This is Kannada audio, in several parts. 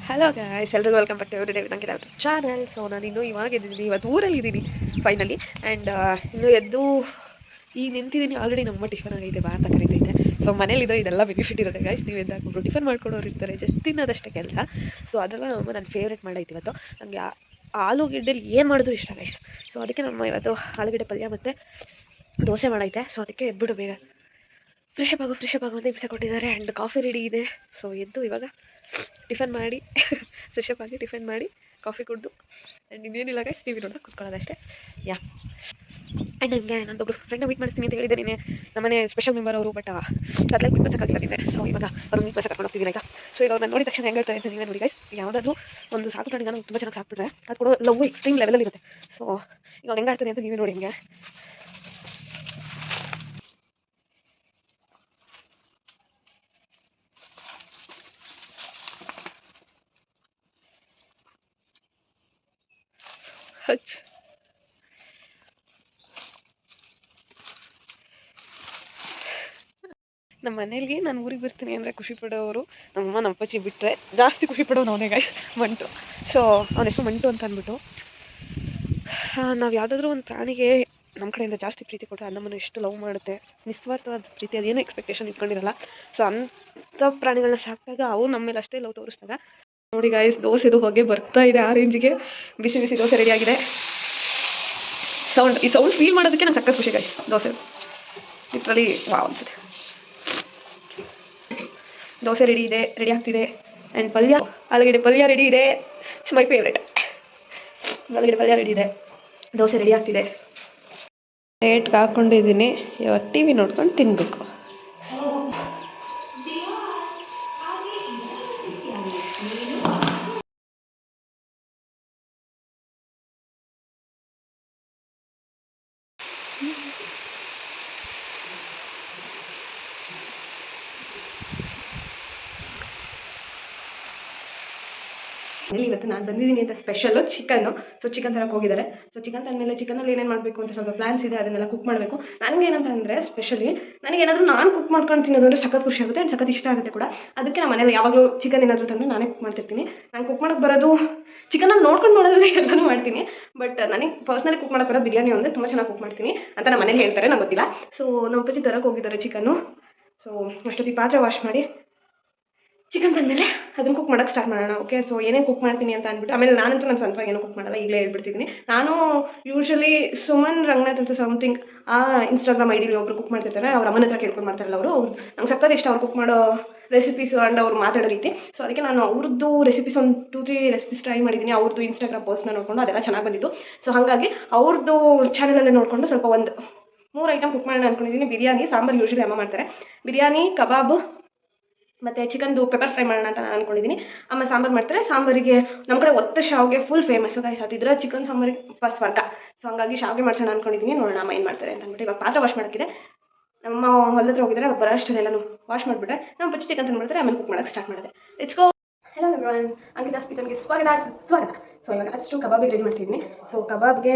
ಹಲೋ ಗಾಯ್ಸ್, ಎಲ್ರಿಗೂ welcome back to every day with Ankit YouTube channel. So ನಾನು ಇನ್ನೂ ಇವಾಗ ಎದ್ದಿದ್ದೀನಿ, ಇವತ್ತು ಊರಲ್ಲಿ ಇದ್ದೀನಿ ಫೈನಲಿ. ಆ್ಯಂಡ್ ಇನ್ನೂ ಎದ್ದು ಈಗ ನಿಂತಿದ್ದೀನಿ. ಆಲ್ರೆಡಿ ನಮ್ಮ ಟಿಫನ್ ಆಗೈತೆ, ಬಾ ಅಂತ ಕರೀತೈತೆ. ಸೊ ಮನೇಲಿದ್ರೆ ಇದೆಲ್ಲ ಬೆನಿಫಿಟ್ ಇರುತ್ತೆ ಗಾಯ್ಸ್. ನೀವು ಎದ್ದಾಕೊಂಡು ಟಿಫನ್ ಮಾಡ್ಕೊಡೋರು ಇರ್ತಾರೆ, ಜಸ್ಟ್ ತಿನ್ನೋದಷ್ಟೇ ಕೆಲಸ. ಸೊ ಅದೆಲ್ಲ ನಮ್ಮ ನನ್ನ ಫೇವ್ರೇಟ್ ಮಾಡೈತಿ ಇವತ್ತು. ನನಗೆ ಆಲೂಗೆಡ್ಡೆಲಿ ಏನು ಮಾಡಿದ್ರು ಇಷ್ಟ ಗಾಯ್ಸ್. ಸೊ ಅದಕ್ಕೆ ನಮ್ಮ ಇವತ್ತು ಆಲೂಗೆಡ್ಡೆ ಪಲ್ಯ ಮತ್ತು ದೋಸೆ ಮಾಡೈತೆ. ಸೊ ಅದಕ್ಕೆ ಎದ್ಬಿಟ್ಟು ಬೇಗ ಫ್ರೆಶ್ ಅಪ್ ಆಗು ಅಂತ ಇಬ್ಸ ಕೊಟ್ಟಿದ್ದಾರೆ. ಆ್ಯಂಡ್ ಕಾಫಿ ರೆಡಿ ಇದೆ. ಸೊ ಎದ್ದು ಇವಾಗ ಟಿಫನ್ ಮಾಡಿ ಫ್ರೆಶ್ ಅಪ್ ಆಗಿ ಟಿಫನ್ ಮಾಡಿ ಕಾಫಿ ಕುಡಿದು ಆ್ಯಂಡ್ ಇನ್ನೇನಿಲ್ಲ ಗೈಸ್, ಟಿ ವಿ ನೋಡ್ತಾ ಕೂತ್ಕೊಳ್ಳೋದಷ್ಟೇ. ಯಾ ಆ್ಯಂಡ್ ನನಗೆ ನನ್ನೊಬ್ಬರು ಫ್ರೆಂಡ್ನ ಮೀಟ್ ಮಾಡಿಸ್ತೀನಿ ಅಂತ ಹೇಳಿದ್ದೆ ನೀನೆ, ನಮ್ಮನೆ ಸ್ಪೆಷಲ್ ಮೆಂಬರ್ ಅವರು. ಬಟ್ ಕತ್ಲಾಗಿ ಮೀಟ್ ಮಾಡ್ಸೋಕ್ಕಾಗಿಲ್ಲ. ಸೊ ಇವಾಗ ಅವ್ರು ಮೀಟ್ ಮಾಡ್ಸಕ್ಕೆ ಕರ್ಕೊಂಡು ಹೋಗ್ತಿದ್ದೀನಿ ಆಯಿತಾ. ಸೊ ಈಗ ನಾನು ನೋಡಿದ ತಕ್ಷಣ ಹೆಂಗೆ ಹೇಳ್ತಾರೆ ಅಂತ ನೀವೇ ನೋಡಿ ಗೈಸ್. ಯಾವುದಾದ್ರೂ ಒಂದು ಸಾಕು ಪ್ರಾಣಿ ನಾನು ತುಂಬ ಚೆನ್ನಾಗಿ ಸಾಕ್ಬಿಟ್ರೆ ಅದು ಕೂಡ ಲವ್ ಎಕ್ಸ್ಟ್ರೀಮ್ ಲೆವೆಲಲ್ಲಿ ಇರುತ್ತೆ. ಸೊ ಈಗ ಅವ್ನು ಹೆಂಗೆ ಆಡ್ತಾನೆ ಅಂತ ನೀವೇ ನೋಡಿ. ಹಿಂಗೆ ನಮ್ಮ ಮನೇಲಿ ನಾನು ಊರಿಗೆ ಬರ್ತೀನಿ ಅಂದರೆ ಖುಷಿ ಪಡೋರು ನಮ್ಮಮ್ಮ ನಮ್ಮ ಅಪ್ಪಾಜಿ ಬಿಟ್ಟರೆ ಜಾಸ್ತಿ ಖುಷಿ ಪಡೋನು ಅವನೇ ಗಾಯ್ಸ್, ಮಂಟು. ಸೊ ಅವನ ಹೆಸರು ಮಂಟು ಅಂತ ಅಂದ್ಬಿಟ್ಟು. ನಾವು ಯಾವುದಾದ್ರೂ ಒಂದು ಪ್ರಾಣಿಗೆ ನಮ್ಮ ಕಡೆಯಿಂದ ಜಾಸ್ತಿ ಪ್ರೀತಿ ಕೊಟ್ಟರೆ ಅದು ನಮ್ಮನ್ನು ಎಷ್ಟು ಲವ್ ಮಾಡುತ್ತೆ, ನಿಸ್ವಾರ್ಥವಾದ ಪ್ರೀತಿ, ಅದೇನೋ ಎಕ್ಸ್ಪೆಕ್ಟೇಷನ್ ಇಟ್ಕೊಂಡಿರಲ್ಲ. ಸೊ ಅಂಥ ಪ್ರಾಣಿಗಳನ್ನ ಸಾಕಿದಾಗ ಅವು ನಮ್ಮ ಮೇಲೆ ಅಷ್ಟೇ ಲವ್ ತೋರಿಸಿದಾಗ ನೋಡಿ ಗಾಯ್ಸ್, ದೋಸೆದು ಹೊಗೆ ಬರ್ತಾ ಇದೆ ಆ ರೇಂಜಿಗೆ. ಬಿಸಿ ಬಿಸಿ ದೋಸೆ ರೆಡಿಯಾಗಿದೆ. ಈ ಸೌಂಡ್ ಫೀಲ್ ಮಾಡೋದಕ್ಕೆ ನಾನು ಸಕ್ಕತ್ ಖುಷಿ ಗಾಯ್ಸ್. ದೋಸೆ ಲಿಟ್ರಲಿ ವಾವ್ ಅನ್ಸುತ್ತೆ. ದೋಸೆ ರೆಡಿ ಆಗ್ತಿದೆ. ಆ್ಯಂಡ್ ಪಲ್ಯ, ಆಲೂಗಡ್ಡೆ ಪಲ್ಯ ರೆಡಿ ಇದೆ. It's my favourite. ಆಲೂಗಡ್ಡೆ ಪಲ್ಯ ರೆಡಿ ಇದೆ, ದೋಸೆ ರೆಡಿ ಆಗ್ತಿದೆ. ಪ್ಲೇಟ್ಗೆ ಹಾಕ್ಕೊಂಡಿದ್ದೀನಿ. ಇವಾಗ ಟಿ ವಿ ನೋಡ್ಕೊಂಡು ತಿನ್ನಬೇಕು. ಇವತ್ತು ನಾನು ಬಂದಿದ್ದೀನಿ ಅಂತ ಸ್ಪೆಷಲ್ಲು ಚಿಕನ್ನು. ಸೊ ಚಿಕನ್ ತರಕ್ಕೆ ಹೋಗಿದ್ದಾರೆ. ಸೊ ಚಿಕನ್ ತಂದಮೇಲೆ ಚಿಕನಲ್ಲಿ ಏನೇನು ಮಾಡಬೇಕು ಅಂತ ಸ್ವಲ್ಪ ಪ್ಲಾನ್ಸ್ ಇದೆ, ಅದನ್ನೆಲ್ಲ ಕುಕ್ ಮಾಡಬೇಕು. ನನಗೇನಂತಂದರೆ ಸ್ಪೆಷಲಿ ನನಗೇನಾದರೂ ನಾನು ಕುಕ್ ಮಾಡ್ಕೊಂಡು ತಿನ್ನೋದು ಅಂದರೆ ಸಖತ್ ಖುಷಿ ಆಗುತ್ತೆ. ಆ್ಯಂಡ್ ಸಖತ್ ಇಷ್ಟ ಆಗುತ್ತೆ ಕೂಡ. ಅದಕ್ಕೆ ನಮ್ಮ ಮನೇಲಿ ಯಾವಾಗಲೂ ಚಿಕನ್ ಏನಾದರೂ ತಂದರೆ ನಾನೇ ಕುಕ್ ಮಾಡ್ತಿರ್ತೀನಿ. ನಾನು ಕುಕ್ ಮಾಡೋಕ್ಕೆ ಬರೋದು ಚಿಕನ್ನ ನೋಡ್ಕೊಂಡು ಮಾಡೋದ್ರೆ ಎಲ್ಲನೂ ಮಾಡ್ತೀನಿ. ಬಟ್ ನನಗೆ ಪರ್ಸ್ನಲಿ ಕುಕ್ ಮಾಡೋಕ್ಕೆ ಬರೋದು ಬಿರಿಯಾನಿ ಅಂದರೆ ತುಂಬ ಚೆನ್ನಾಗಿ ಕುಕ್ ಮಾಡ್ತೀನಿ ಅಂತ ನಮ್ಮ ಮನೇಲಿ ಹೇಳ್ತಾರೆ, ನಂಗೆ ಗೊತ್ತಿಲ್ಲ. ಸೊ ನಮ್ಮ ಅಪ್ಪಾಜಿ ತರಕ್ಕೆ ಹೋಗಿದ್ದಾರೆ ಚಿಕನ್ನು. ಸೊ ಅಷ್ಟೊತ್ತಿಗೆ ಪಾತ್ರೆ ವಾಶ್ ಮಾಡಿ ಚಿಕನ್ ಬಂದಮೇಲೆ ಅದನ್ನು ಕುಕ್ ಮಾಡೋಕ್ಕೆ ಸ್ಟಾರ್ಟ್ ಮಾಡೋಣ. ಓಕೆ, ಸೊ ಏನೇನು ಕುಕ್ ಮಾಡ್ತೀನಿ ಅಂತ ಅಂದ್ಬಿಟ್ಟು ಆಮೇಲೆ ನಾನಂತೂ ನಾನು ಸ್ವಂತವಾಗಿ ಏನೂ ಕುಕ್ ಮಾಡಲ್ಲ, ಈಗಲೇ ಹೇಳ್ಬಿಡ್ತಿದ್ದೀನಿ. ನಾನು ಯೂಶ್ವಲಿ ಸುಮನ್ ರಂಗನಾಥ್ ಅಂತ ಸಮಥಿಂಗ್ ಆ ಇನ್ಸ್ಟಾಗ್ರಾಮ್ ಐಡಿಲಿ ಒಬ್ರು ಕುಕ್ ಮಾಡ್ತಿರ್ತಾರೆ. ಅವ್ರ ಅಮ್ಮನ ಹತ್ರ ಕೇಳ್ಕೊಂಡು ಮಾಡ್ತಾರಲ್ಲ ಅವರು ನಂಗೆ ಸಕ್ಕತ್ ಇಷ್ಟ ಅವ್ರು ಕುಕ್ ಮಾಡೋ ರೆಸಿಪೀಸು ಆ್ಯಂಡ್ ಅವ್ರು ಮಾತಾಡೋ ರೀತಿ. ಸೊ ಅದಕ್ಕೆ ನಾನು ಅವ್ರದ್ದು ರೆಸಿಪೀಸ್ ಒಂದು 2-3 ರೆಸಿಪೀಸ್ ಟ್ರೈ ಮಾಡಿದ್ದೀನಿ. ಅವ್ರದ್ದು ಇನ್ಸ್ಟಾಗ್ರಾಮ್ ಪೋಸ್ಟ್ನ ನೋಡಿಕೊಂಡು ಅದೆಲ್ಲ ಚೆನ್ನಾಗಿ ಬಂದಿತ್ತು. ಸೊ ಹಾಗಾಗಿ ಅವ್ರದ್ದು ಚಾನಲಲ್ಲೇ ನೋಡಿಕೊಂಡು ಸ್ವಲ್ಪ ಒಂದು 3 ಐಟಮ್ ಕುಕ್ ಮಾಡೋಣ ಅಂದ್ಕೊಂಡಿದ್ದೀನಿ. ಬಿರಿಯಾನಿ, ಸಾಂಬಾರು ಯೂಶ್ವಲಿ ಅಮ್ಮ ಮಾಡ್ತಾರೆ. ಬಿರಿಯಾನಿ, ಕಬಾಬ್ ಮತ್ತು ಚಿಕನ್ದು ಪೆಪ್ಪರ್ ಫ್ರೈ ಮಾಡೋಣ ಅಂತ ನಾನು ಅಂದ್ಕೊಂಡಿದ್ದೀನಿ. ಅಮ್ಮ ಸಾಂಬಾರು ಮಾಡ್ತಾರೆ. ಸಾಂಬಾರಿಗೆ ನಮ್ಮ ಕಡೆ ಒತ್ತ ಶಾವಿಗೆ ಫುಲ್ ಫೇಮಸ್ಸು ಗಾಯ್ಸ್. ಅದಿದ್ರೆ ಚಿಕನ್ ಸಾಂಬಾರಿಗೆ ಫಸ್ಟ್ ವರ್ಗ. ಸೊ ಹಂಗಾಗಿ ಶಾವಿಗೆ ಮಾಡ್ಸೋಣ ಅಂದ್ಕೊಂಡಿದ್ದೀನಿ. ನೋಡೋಣ ಅಮ್ಮ ಏನು ಮಾಡ್ತಾರೆ ಅಂತ ಅಂದ್ಬಿಟ್ಟು. ಇವಾಗ ಪಾತ್ರೆ ವಾಶ್ ಮಾಡೋಕ್ಕಿದೆ. ನಮ್ಮ ಹೊಲದ ಹತ್ರ ಹೋಗಿದ್ದಾರೆ, ಬರೋ ಅಷ್ಟರಲ್ಲೆಲ್ಲನೂ ವಾಶ್ ಮಾಡಿಬಿಟ್ರೆ ನಮ್ಮ ಪಚ್ಚಿ ಚಿಕನ್ ತಂದುಬಿಡ್ತಾರೆ. ಆಮೇಲೆ ಕುಕ್ ಮಾಡೋಕ್ಕೆ ಸ್ಟಾರ್ಟ್ ಮಾಡಿದೆ. Let's go. Hello everyone, Ankita's ಕಿಚನ್ಗೆ ಸ್ವಾಗತ. ಸೊ ಇವಾಗ ಅಷ್ಟು ಕಬಾಬಿಗೆ ರೆಡಿ ಮಾಡ್ತಿದ್ದೀನಿ. ಸೊ ಕಬಾಬ್ಗೆ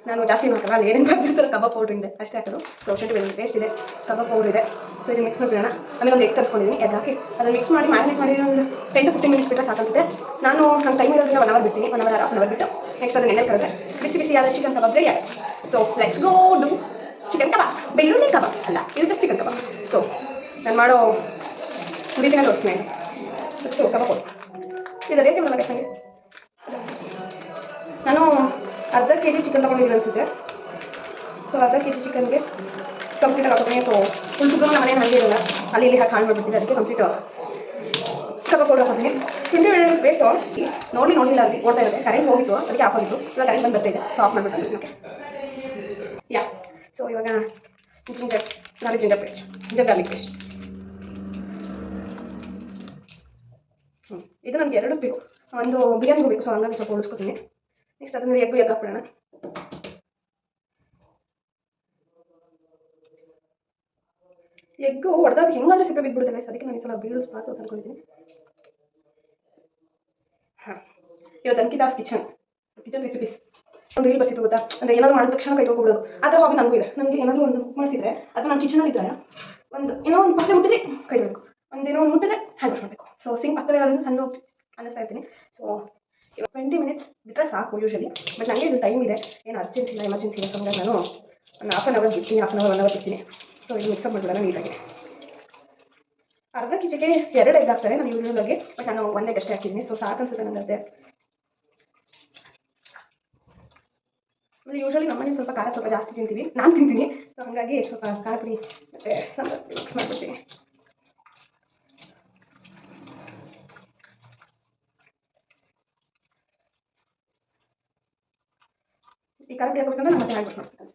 ನಾನು ಜಾಸ್ತಿ ಹಾಕಲ್ಲ, ಅಲ್ಲಿ ಏನೇನು ಬರ್ತಿರ್ತಾರೆ ಕಬಾಬ್ ಪೌಡ್ರ್ ಇದೆ ಅಷ್ಟೇ ಹಾಕೋದು. ಸೊ ಶುಂಠಿ ಬೆಳ್ಳುಳ್ಳಿ ಪೇಸ್ಟ್ ಇದೆ, ಕಬಾಬ್ ಪೌಡ್ರ್ ಇದೆ. ಸೊ ಇದು ಮಿಕ್ಸ್ ಮಾಡಿಬಿಡೋಣ. ಆಮೇಲೆ ಒಂದು ಎಗ್ ತರಿಸ್ಕೊಂಡಿದ್ದೀನಿ, ಎಗ್ ಹಾಕಿ ಅದನ್ನು ಮಿಕ್ಸ್ ಮಾಡಿ ಮ್ಯಾರಿನೇಟ್ ಮಾಡಿ ಒಂದು 10-15 ಮಿನಿಟ್ಸ್ ಬಿಟ್ಟರೆ ಸಾಕಾಗುತ್ತೆ. ನಾನು ನನ್ನ ಟೈಮ್ ಇರೋದ್ರಿಂದ 1 ಅವರ್ ಬಿಡ್ತೀನಿ. 1 ಅವರ್ ಹಾಫ್ ಬಿಟ್ಟು ನೆಕ್ಸ್ಟ್ ಅದನ್ನು ಎಣ್ಣೆ ಕರೆದ್ರೆ ಬಿಸಿ ಬಿಸಿಯಾದ ಚಿಕನ್ ಕಬಾಬ್ ರೆಡಿ ಆಗಿದೆ. So let's go do chicken kebab. ಬೆಳ್ಳುಳ್ಳಿ ಕಬಾಬ್ ಅಲ್ಲ, ಇದು ಚಿಕನ್ ಕಬಾಬ್. ಸೊ ನಾನು ಮಾಡೋ ರೀತಿನ ತೋರಿಸ್ತೀನಿ. ಅಷ್ಟು ಕಬಾಬ್ ಇದು ರೇಟ್ ಮಾಡೋಣ ನನಗೆ. ನಾನು ಅರ್ಧ kg ಚಿಕನ್ ತೊಗೊಂಡಿದ್ದೀನಿ ಅನಿಸುತ್ತೆ. ಸೊ ಅರ್ಧ kg ಚಿಕನ್ಗೆ ಕಂಪ್ಲೀಟಾಗಿ ಹಾಕೋತೀನಿ. ಸೊ ಫುಲ್ ಚಿಕನ್ ನಮ್ಮ ಮನೇಲಿ ಹಾಗೆ ಇರಲ್ಲ, ಅಲ್ಲಿ ಇಲ್ಲಿ ಹಾಕಿ ಹಾಳು ಮಾಡಿಬಿಡ್ತೀನಿ. ಅದಕ್ಕೆ ಕಂಪ್ಲೀಟ್ ಕಬಾಬ್ ಪೌಡರ್ ಹಾಕೋತೀನಿ. ಶುಂಠಿ ಬೆಳ್ಳುಳ್ಳಿ ಪೇಸ್ಟು ನೋಡಿಲ್ಲ ಅಲ್ಲಿ ಓಡ್ತಾ ಇರುತ್ತೆ. ಕರೆಂಟ್ ಹೋಗಿತ್ತು, ಅದಕ್ಕೆ ಹಾಕೋದಿತ್ತು. ಇವಾಗ ಕರೆಂಟ್ ಬಂದು ಬರ್ತಾ ಇದೆ. ಸೊ ಆಫ್ ಮಾಡಿಬಿಟ್ಟು ಓಕೆ. ಯಾ ಸೊ ಇವಾಗ ginger paste, ginger garlic paste. ಇದು ನನಗೆ 2 ಬೇಕು. ಒಂದು ಬಿರಿಯಾನಿಗೂ ಬೇಕು. ಸೊ ಹಂಗಾಗಿ ಸ್ವಲ್ಪ ಉಳಿಸ್ಕೊತೀನಿ. ನೆಕ್ಸ್ಟ್ ಅದನ್ನು ಎಗ್ ಹಾಕ್ಬಿಡೋಣ. ಎಗ್ಗು ಹೊಡೆದಾಗ ಹೆಂಗಾದ್ರೂ ಸಿಪ್ಪೆ ಬಿದ್ದುಬಿಡುತ್ತೆ. ಅದಕ್ಕೆ ನಾನು ಈ ಸಲ ಬೀಳಿಸ್ಬಾರ್ದು ಅಂತ ಅನ್ಕೊಂಡಿದ್ದೀನಿ. ಹಾಂ, ಇವತ್ತು ಅಂಕಿತಾಸ್ ಕಿಚನ್ ರೆಸಿಪೀಸ್ ಒಂದು ರೀಲ್ ಬರ್ತಿತ್ತು ಗೊತ್ತಾ, ಅಂದರೆ ಏನಾದರೂ ಮಾಡಿದ ತಕ್ಷಣ ಕೈ ತೊಗೊಬಿಡೋದು. ಆ ಥರ ಹಾಬಿ ನನಗೂ ಇದೆ. ನನಗೆ ಏನಾದರೂ ಒಂದು ಕುಕ್ ಮಾಡ್ತಿದ್ರೆ ಅದು ನಾನು ಕಿಚನಲ್ಲಿ ಇದ್ದರೆ ಒಂದು ಏನೋ ಒಂದು ಪಾತ್ರೆ ಮುಟ್ಟಿದ್ರೆ ಕೈ ತೊಳಬೇಕು, ಒಂದೇನೋ ಒಂದು ಮುಟ್ಟಿದ್ರೆ ಹ್ಯಾಂಡ್ ವಾಶ್ ಮಾಡಬೇಕು. ಸೊ ಸಿಂಕ್ ಪಕ್ಕದಲ್ಲಿ ಇರೋದ್ರಿಂದ ಸಣ್ಣ ಅನ್ನಿಸ್ತಾ ಇರ್ತೀನಿ. ಸೊ ಇವಾಗ 20 ಮಿನಿಟ್ಸ್ ಬಿಟ್ಟರೆ ಸಾಕು ಯೂಶಲಿ. ಬಟ್ ನನಗೆ ಇದು ಟೈಮ್ ಇದೆ, ಏನು ಅರ್ಜೆನ್ಸಿ ಇಲ್ಲ, ಎಮರ್ಜೆನ್ಸಿ ಇಲ್ಲ. ಸೊ ಹಂಗಾಗಿ ನಾನು ಒಂದು ಹಾಫ್ ಆನ್ ಅವರ್ ಬಿಡ್ತೀನಿ, ಹಾಫ್ ಆನ್ ಅವರ್ 1 ಅವರ್ ಬಿಡ್ತೀನಿ. ಸೊ ಇದು ಮಿಕ್ಸಪ್ ಮಾಡಿಬಿಡೋಣ ನೀಟಾಗಿ. ಅರ್ಧ ಕೆಜಿಗೆ 2 ಎಗ್ ಹಾಕ್ತಾರೆ ನಾನು ಯೂಶಲಾಗಿ, ಬಟ್ ನಾನು 1 ಎಗ್ ಅಷ್ಟೇ ಹಾಕಿದ್ದೀನಿ. ಸೊ ಸಾಕು ಅನ್ಸುತ್ತೆ ನನಗೆ. ಯೂಶಲಿ ನಮ್ಮನೆ ಸ್ವಲ್ಪ ಖಾರ ಸ್ವಲ್ಪ ಜಾಸ್ತಿ ತಿಂತೀವಿ, ನಾನು ತಿಂತೀನಿ. ಸೊ ಹಾಗಾಗಿ ಸ್ವಲ್ಪ ಖಾರ ಪುಡಿ ಮತ್ತು ಸಾಂಬಾರು ಮಿಕ್ಸ್ ಮಾಡಿಬಿಡ್ತೀನಿ. ಈ ಖಾರ ಪುಡಿ ಹಾಕೋಬೇಕಂದ್ರೆ ನಾನು ಮತ್ತೆ ಹ್ಯಾಂಡ್ ವಾಶ್ ಮಾಡ್ತೀನಿ.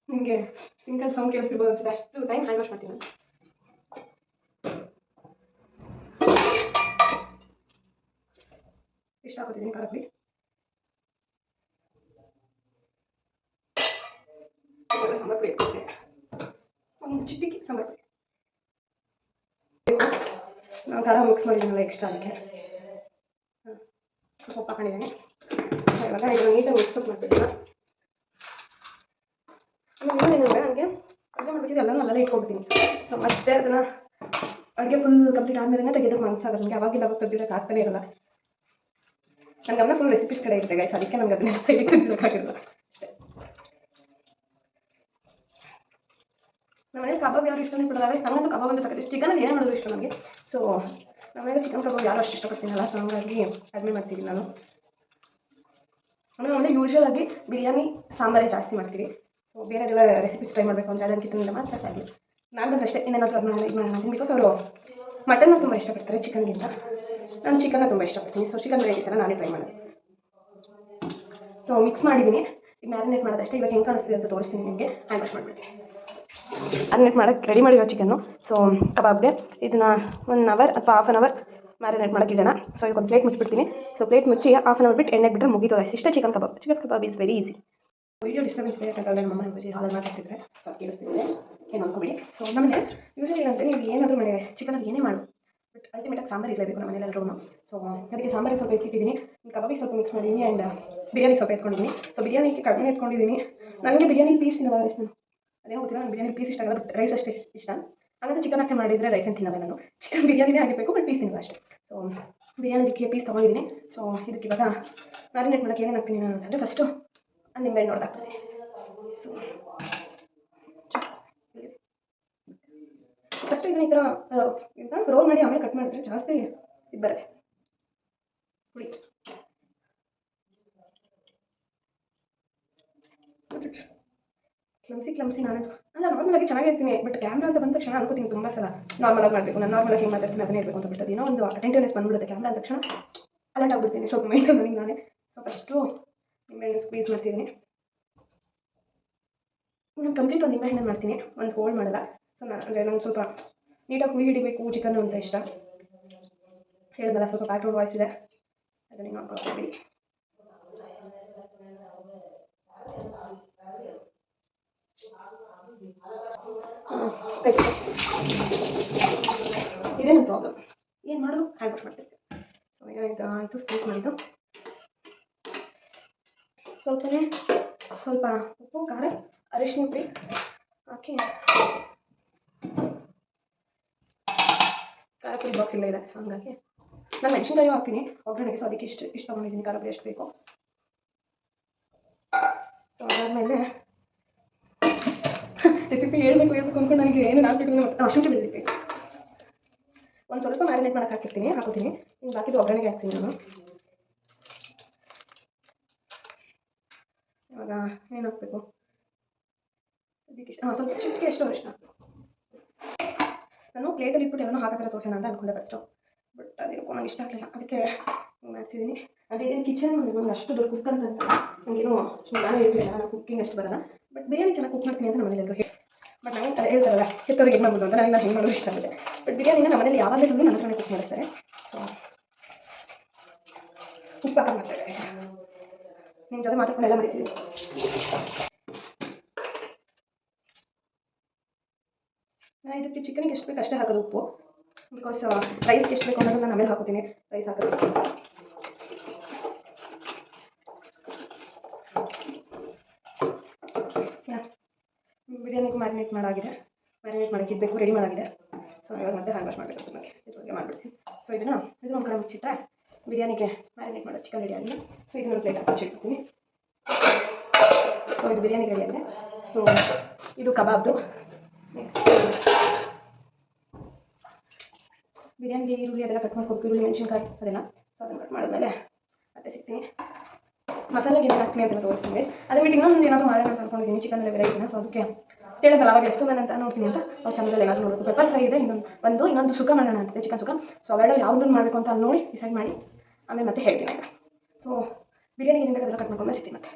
ನಿಮಗೆ ಸಿಂಗಲ್ ಸೌಂಡ್ ಕೇಳಿಸ್ತಿರ್ಬೋದು ಅನ್ಸುತ್ತೆ, ಅಷ್ಟು ಟೈಮ್ ಹ್ಯಾಂಡ್ ವಾಶ್ ಮಾಡ್ತೀನಿ ನಾನು. ಇಷ್ಟು ಹಾಕೋತಿದ್ದೀನಿ ಖಾರ ಪುಡಿ. ಸಾಂಬಾರು ಪುಡಿ ಹಾಕ್ತೀನಿ, ಒಂದು ಚಿಟಿಕೆ ಸಾಂಬಾರು ಪುಡಿ. ನಾನು ಖಾರ ಮಿಕ್ಸ್ ಮಾಡಿದ್ದೀನಲ್ಲ ಎಕ್ಸ್ಟ್ರಾ, ಅದಕ್ಕೆ ಸ್ವಲ್ಪ ಹಾಕೊಂಡಿದ್ದೀನಿ. ಇವಾಗ ಇದನ್ನು ನೀಟಾಗಿ ಮಿಕ್ಸಪ್ ಮಾಡಿಬಿಡೋಣ. ಆಮೇಲೆ ಇನ್ನೊಂದೇನಂದರೆ ನನಗೆ ಅಡುಗೆ ಮಾಡಬೇಕಿದ್ರೆ ಎಲ್ಲನೂ ಅಲ್ಲೆಲ್ಲ ಇಟ್ಕೊಳ್ತೀನಿ. ಸೊ ಮತ್ತೆ ಅದನ್ನು ಅಡುಗೆ ಫುಲ್ ಕಂಪ್ಲೀಟ್ ಆದಮೇಲೆ ತೆಗೆಯೋದಕ್ಕೆ ಮನಸ್ಸಾಗೋದು ನನಗೆ. ಅವಾಗಿಲ್ಲ ತೆಗೆಯೋದಕ್ಕೆ ಆಗ್ತಾನೆ ಇರಲ್ಲ. ನನ್ನ ಗಮನ ಫುಲ್ ರೆಸಿಪೀಸ್ ಕಡೆ ಇರುತ್ತೆ ಗೈಸ್, ಅದಕ್ಕೆ ನನಗೆ ಅದನ್ನೆಲ್ಲ ಸೈಡಿಗೆ ತೆಗೆಯೋಕ್ಕಾಗಿರಲ್ಲ ಅಷ್ಟೇ. ನಮ್ಮ ಮನೇಲಿ ಕಬಾಬ್ ಯಾರು ಇಷ್ಟನೇ ಬಿಡೋಲ್ಲ ಗೈಸ್, ನನಗಂತೂ ಕಬಾಬ್ ಅಂದರೆ ಸಾಕತ್ತೆ. ಚಿಕನಲ್ಲಿ ಏನೇ ಮಾಡೋದು ಇಷ್ಟ ನನಗೆ. ಸೊ ನಮ್ಮ ಮನೇಲಿ ಚಿಕನ್ ಕಬಾಬ್ ಯಾರು ಅಷ್ಟು ಇಷ್ಟಪಡ್ತೀನಲ್ಲ, ಸೊ ಹಂಗಾಗಿ ಕಡಿಮೆ ಮಾಡ್ತೀನಿ ನಾನು. ಆಮೇಲೆ ಯೂಶ್ವಲ್ ಆಗಿ ಬಿರಿಯಾನಿ ಸಾಂಬಾರೇ ಜಾಸ್ತಿ ಮಾಡ್ತೀವಿ. ಸೊ ಬೇರೆದೆಲ್ಲ ರೆಸಿಪೀಸ್ ಟ್ರೈ ಮಾಡಬೇಕು ಅಂದರೆ ಅದಕ್ಕಿಂತ ಮಾತ್ರ ಸಾಧ್ಯ. ನಾನು ಬಂದರೆ ಅಷ್ಟೇ, ಇನ್ನೇನಾದರೂ ಅದನ್ನ ಇದು ಮಾಡ್ತೀನಿ. ಬಿಕಾಸ್ ಅವರು ಮಟನ್ನ ತುಂಬ ಇಷ್ಟಪಡ್ತಾರೆ ಚಿಕನ್ಗಿಂತ. ನಾನು ಚಿಕನ್ನ ತುಂಬ ಇಷ್ಟಪಡ್ತೀನಿ. ಸೊ ಚಿಕನ್ ವೆರೈಟೀಸ್ ಎಲ್ಲ ನಾನೇ ಟ್ರೈ ಮಾಡೋದು. ಸೊ ಮಿಕ್ಸ್ ಮಾಡಿದ್ದೀನಿ, ಈಗ ಮ್ಯಾರಿನೇಟ್ ಮಾಡೋದಷ್ಟೇ. ಇವಾಗ ಹೆಂಗೆ ಕಾಣಿಸ್ತಿದೆ ಅಂತ ತೋರಿಸ್ತೀನಿ ನಿಮಗೆ. ಹ್ಯಾಂಡ್ ವಾಶ್ ಮಾಡಿಬಿಡ್ತೀನಿ. ಮ್ಯಾರಿನೇಟ್ ಮಾಡೋಕ್ಕೆ ರೆಡಿ ಮಾಡಿರೋ ಚಿಕನ್ನು. ಸೊ ಕಬಾಬ್ಗೆ ಇದನ್ನು 1 ಅವರ್ ಅಥವಾ ಹಾಫ್ ಆನ್ ಅವರ್ ಮ್ಯಾರಿನೇಟ್ ಮಾಡೋಕ್ಕೆ ಇಡೋಣ. ಸೊ ಇದಕ್ಕೊಂದು ಪ್ಲೇಟ್ ಮುಚ್ಚಿಬಿಡ್ತೀನಿ. ಸೊ ಪ್ಲೇಟ್ ಮುಚ್ಚಿ ಹಾಫ್ ಆನ್ ಅವರ್ ಬಿಟ್ಟು ಎಣ್ಣೆ ಬಿಟ್ಟರೆ ಮುಗಿತು. ಇಷ್ಟೇ chicken kebab. Chicken kebab is very easy. Video disturbance ಇದೆ ಯಾಕಂದರೆ ನಮ್ಮ ಬರೀ ಹಾಲಲ್ಲಿ ಮಾತಾಡ್ತಿದ್ರೆ, ಸೊ ಅದು ಕೇಳಿಸ್ತಿದೆ, ಏನು ಅನ್ಕೋಬೇಡಿ. ಸೊ ನಮಗೆ ಯೂಶಲಿ ಏನಂದರೆ ನೀವು ಏನಾದರೂ ಮಾಡಿ ಚಿಕನಲ್ಲಿ ಏನೇ ಮಾಡು, ಬಟ್ ಅಲ್ಟಿಮೇಟಾಗಿ ಸಾಂಬಾರು ಇರಲೇಬೇಕು ನಮ್ಮ ಮನೇಲಿ ಎಲ್ಲರೂ. ಸೊ ಅದಕ್ಕೆ ಸಾಂಬಾರಿಗೆ ಸ್ವಲ್ಪ ಎತ್ತಿಟ್ಟಿದ್ದೀನಿ, ಕಬಾಬಿಗೆ ಸ್ವಲ್ಪ ಮಿಕ್ಸ್ ಮಾಡಿದ್ದೀನಿ, ಆ್ಯಂಡ್ ಬಿರಿಯಾನಿ ಸ್ವಲ್ಪ ಎತ್ಕೊಂಡಿದ್ದೀನಿ. ಸೊ ಬಿರಿಯಾನಿಗೆ ಕಡಿಮೆ ಎತ್ಕೊಂಡಿದ್ದೀನಿ. ನನಗೆ ಬಿರಿಯಾನಿ ಪೀಸ್ ತಿನ್ನಲ್ಲ ರೈಸ್. ನಾನು ಅದೇನೋ ಗೊತ್ತಿಲ್ಲ, ನಾನು ಬಿರಿಯಾನಿ ಪೀಸ್ ಇಷ್ಟ ಆಗಲ್ಲ, ಬಟ್ ರೈಸ್ ಅಷ್ಟೇ ಇಷ್ಟ. ಹಾಗಾದರೆ ಚಿಕನ್ ಹಾಕಿ ಮಾಡಿದರೆ ರೈಸ್ ಅಂತ ತಿನ್ನಲ್ಲ ನಾನು. ಚಿಕನ್ ಬಿರಿಯಾನಿನೇ ಆಗಿರಬೇಕು, ಬಟ್ ಪೀಸ್ ತಿನ್ನಲ್ಲ ಅಷ್ಟೇ. ಸೊ ಬಿರಿಯಾನಿಗೆ ಪೀಸ್ ತೊಗೊಂಡಿದ್ದೀನಿ. ಸೊ ಇದಕ್ಕೆ ಇವಾಗ ಮ್ಯಾರಿನೇಟ್ ಮಾಡೋಕ್ಕೆ ಏನೇನು ಹಾಕ್ತೀನಿ ನಾನು ಅಂತಂದರೆ, ಫಸ್ಟು ನಿಂಬೆಹಣ್ಣು ನೋಡ್ದಾಕ್ಬಿಡ್ತೀನಿ. ಸೊ ಫಸ್ಟು ಇದನ್ನ ಈ ಥರ ರೋಲ್ ಮಾಡಿ ಆಮೇಲೆ ಕಟ್ ಮಾಡಿದ್ರೆ ಜಾಸ್ತಿ ಇದು ಬರುತ್ತೆ ಹುಳಿ. ಕ್ಲಮ್ಸಿ ನಾನು ಅಲ್ಲ, ನಾರ್ಮಲಾಗಿ ಚೆನ್ನಾಗಿರ್ತೀನಿ, ಬಟ್ ಕ್ಯಾಮ್ರಾ ಅಂತ ಬಂದ ತಕ್ಷಣ ಅನ್ಕೋತೀನಿ ತುಂಬ ಸಲ ನಾರ್ಮಲಾಗಿ ಮಾಡಬೇಕು, ನಾನು ನಾರ್ಮಲಾಗಿ ಹೆಂಗೆ ಮಾತಾಡ್ತೀನಿ ಅದನ್ನೇ ಇರಬೇಕು ಅಂತ. ಬಿಟ್ಟು ಏನೋ ಒಂದು ಅಟೆಂಟಿವ್ನೆಸ್ ಬಂದ್ಬಿಡುತ್ತೆ ಕ್ಯಾಮ್ರಾ ಅಂದ ತಕ್ಷಣ, ಅಲರ್ಟ್ ಆಗಿಬಿಡ್ತೀನಿ. ಸ್ವಲ್ಪ ಮೈಂಟೈನ್ ನನಗೆ ನಾನೇ. ಸೊ ಫಸ್ಟು ನಿಂಬೆಹಣ್ಣು ಸ್ಕ್ವೀಸ್ ಮಾಡ್ತಿದ್ದೀನಿ. ನಾನು ಕಂಪ್ಲೀಟ್ ಒಂದು ನಿಂಬೆಹಣ್ಣು ಮಾಡ್ತೀನಿ, ಒಂದು ಹೋಲ್ಡ್ ಮಾಡಲ್ಲ. ಸೊ ಅಂದರೆ ನಂಗೆ ಸ್ವಲ್ಪ ನೀಟಾಗಿ ಹುಳಿ ಹಿಡಿಬೇಕು ಚಿಕನ್ನು ಅಂತ ಇಷ್ಟ. ಹೇಳಿದ್ನಲ್ಲ ಸ್ವಲ್ಪ ಬ್ಯಾಕ್ಗ್ರೌಂಡ್ ವಾಯ್ಸ್ ಇದೆ, ಅದನ್ನೇ ನೋಡ್ಕೊಳ್ತೀವಿ. ಇದೇನು ಪ್ರಾಬ್ಲಮ್, ಏನು ಮಾಡೋದು ಹ್ಯಾಂಡ್ ವಾಶ್ ಮಾಡ್ತಿರ್ತೀವಿ. ಸೊ ಏನಾಯ್ತು ಆಯಿತು, ಸ್ಕ್ವೀಸ್ ಮಾಡಿದ್ದು. ಸ್ವಲ್ಪ ಉಪ್ಪು, ಖಾರ, ಅರಿಶಿನ ಪುಡಿ ಹಾಕಿ, ಖಾರ ಪುಡಿ ಬಾಕ್ಸ್ ಇಲ್ಲ ಇದೆ. ಸೊ ಹಂಗಾಗಿ ನಾನು ಮೆಣಸಿನ್ಕಾಯಿ ಹಾಕ್ತೀನಿ ಒಗ್ಗರಣೆಗೆ. ಸೊ ಅದಕ್ಕೆ ಇಷ್ಟು ತೊಗೊಂಡಿದ್ದೀನಿ, ಖಾರ ಪುಡಿ ಎಷ್ಟು ಬೇಕು. ಸೊ ಅದಾದಮೇಲೆ ರೆಸಿಪಿ ಹೇಳ್ಬೇಕು ಅಂದ್ಕೊಂಡು ನನಗೆ ಏನೇನು ಹಾಕ್ಬೇಕು ಅಂದರೆ ಶುಂಠಿ ಬೆಳ್ಳುಳ್ಳಿ ಪೇಸ್ಟ್ ಒಂದು ಸ್ವಲ್ಪ ಮ್ಯಾರಿನೇಟ್ ಮಾಡೋಕೆ ಹಾಕೋತೀನಿ. ಇನ್ನು ಬಾಕಿದು ಒಗ್ಗರಣೆಗೆ ಹಾಕ್ತೀನಿ ನಾನು. ಇವಾಗ ಏನು ಹಾಕಬೇಕು ಅದಕ್ಕೆ ಸ್ವಲ್ಪ ಚಿಟಿಕೆ ಎಷ್ಟು ಅರಿಶಿನ ಹಾಕಬೇಕು. ನಾನು ಪ್ಲೇಟಲ್ಲಿ ಇಟ್ಬಿಟ್ಟು ಎಲ್ಲನೂ ಹಾಕೋ ಥರ ತೋರಿಸೋಣ ಅಂತ ಅಂದ್ಕೊಂಡೆ ಫಸ್ಟು, ಬಟ್ ಅದಕ್ಕೂ ನನಗೆ ಇಷ್ಟ ಆಗಲಿಲ್ಲ, ಅದಕ್ಕೆ ಮಾಡ್ತಿದ್ದೀನಿ. ಅದೇ ಇದೇನು ಕಿಚನ್ ನನಗೆ ಅಷ್ಟು ದೊಡ್ಡ ಕುಕ್ ಅಂತ ನನಗೇನು ನಾನು ಹೇಳ್ತಿಲ್ಲ, ನಾನು ಕುಕ್ಕಿಂಗ್ ಅಷ್ಟು ಬರೋಲ್ಲ, ಬಟ್ ಬಿರಿಯಾನಿ ಚೆನ್ನಾಗಿ ಕುಕ್ ಮಾಡ್ತೀನಿ ಅಂತ ನಮ್ಮ ಮನೇಲಿ ಎಲ್ಲರೂ ಬಟ್ ನಾನು ಹೇಳ್ತಾರಲ್ಲ ಹೆತ್ತವ್ರಿಗೆ ಹೆಣ್ಣು ಮಾಡ್ಬೋದು ಅಂತ, ನನಗೆ ಹೆಂಗೆ ಮಾಡೋದು ಇಷ್ಟ ಆಗುತ್ತೆ. ಬಟ್ ಬಿರಿಯಾನಿನ ನಮ್ಮ ಮನೇಲಿ ಯಾವಾಗಲೂ ನನ್ನ ಹತ್ರನೇ ಕುಕ್ ಮಾಡಿಸ್ತಾರೆ. ಸೊ ಉಪ್ಪು ಹಾಕಿ ಮಾಡ್ತಾರೆ. ನಿಮ್ಮ ಜೊತೆ ಮಾತಾಡ್ಕೊಂಡೆಲ್ಲ ಮರಿತಿದ್ದೀನಿ. ನಾನು ಇದಕ್ಕೆ ಚಿಕನ್ಗೆ ಎಷ್ಟು ಬೇಕು ಅಷ್ಟೇ ಹಾಕೋದು ಉಪ್ಪು, ಬಿಕಾಸ್ ರೈಸ್ಗೆ ಎಷ್ಟು ಬೇಕು ಅನ್ನೋದನ್ನ ನಾನು ಆಮೇಲೆ ಹಾಕೋತೀನಿ. ರೈಸ್ ಹಾಕೋದು ಬಿರಿಯಾನಿಗೂ ಮ್ಯಾರಿನೇಟ್ ಮಾಡೋಕ್ಕೆ ಇಡಬೇಕು, ರೆಡಿ ಮಾಡಾಗಿದೆ. ಸೊ ಇವಾಗ ಮತ್ತೆ ಹ್ಯಾಂಡ್ ವಾಶ್ ಮಾಡಬೇಕು. ನನಗೆ ಅಡುಗೆ ಮಾಡಿಬಿಡ್ತೀನಿ. ಸೊ ಇದನ್ನು ಒಂದು ಕಡೆ ಮುಚ್ಚಿಟ್ರೆ ಬಿರಿಯಾನಿಗೆ ಮ್ಯಾರಿನೇಟ್ ಮಾಡೋ ಚಿಕನ್ ರೆಡಿ ಆಗಿದೆ. ಸೊ ಇದನ್ನು ಪ್ಲೇಟ್ ಮುಚ್ಚಿಟ್ಬಿಡ್ತೀನಿ. ಸೊ ಇದು ಬಿರಿಯಾನಿ ರೆಡಿ ಆಗಿದೆ. ಸೊ ಇದು ಕಬಾಬ್ದು. ನೆಕ್ಸ್ಟ್ ಬಿರಿಯಾನಿಗೆ ಈರುಳ್ಳಿ ಅದೆಲ್ಲ ಕಟ್ ಮಾಡ್ಕೊಬೇಕು, ಈರುಳ್ಳಿ ಮೆಣಸಿನ್ಕಾಯಿ ಅದೆಲ್ಲ. ಸೊ ಅದನ್ನು ಕಟ್ ಮಾಡಿದ್ಮೇಲೆ ಮತ್ತೆ ಸಿಗ್ತೀನಿ. ಮಸಾಲೆಗೆ ಏನು ಹಾಕ್ತೀನಿ ಅಂತ ತೋರಿಸ್ತೀನಿ. ಅದೇ ಬಿಟ್ಟು ಇನ್ನೊಂದು ಏನಾದರೂ ಮಾಡೋಣ ಅಂತ ಅಂದ್ಕೊಂಡಿದ್ದೀನಿ, ಚಿಕನಲ್ಲಿ ವೆರೈಟಿನ. ಸೊ ಅದಕ್ಕೆ ಹೇಳಿದಲ್ಲ ಅವಾಗ ಎಷ್ಟು ಅಂತ ನೋಡ್ತೀನಿ ಅಂತ ಅವ್ರು ಚಾನಲಲ್ಲಿ ಏನಾದರೂ ನೋಡಬೇಕು. ಪೆಪ್ಪರ್ ಫ್ರೈ ಇದೆ, ಇನ್ನೊಂದು ಸುಕ್ಕ ಮಾಡೋಣ ಅಂತಿದೆ, ಚಿಕನ್ ಸುಕ್ಕ. ಸೊ ಅವೆರಡು ಯಾವುದನ್ನು ಮಾಡಬೇಕು ಅಂತ ಅಲ್ಲಿ ನೋಡಿ ಡಿಸೈಡ್ ಮಾಡಿ ಆಮೇಲೆ ಮತ್ತೆ ಹೇಳ್ತೀನಿ ಆಯಿತಾ. ಸೊ ಬಿರಿಯಾನಿಗೆ ಏನು ಬೇಕಾದೆಲ್ಲ ಕಟ್ ಮಾಡ್ಕೊಂಡು ಸಿಗ್ತೀನಿ. ಮತ್ತೆ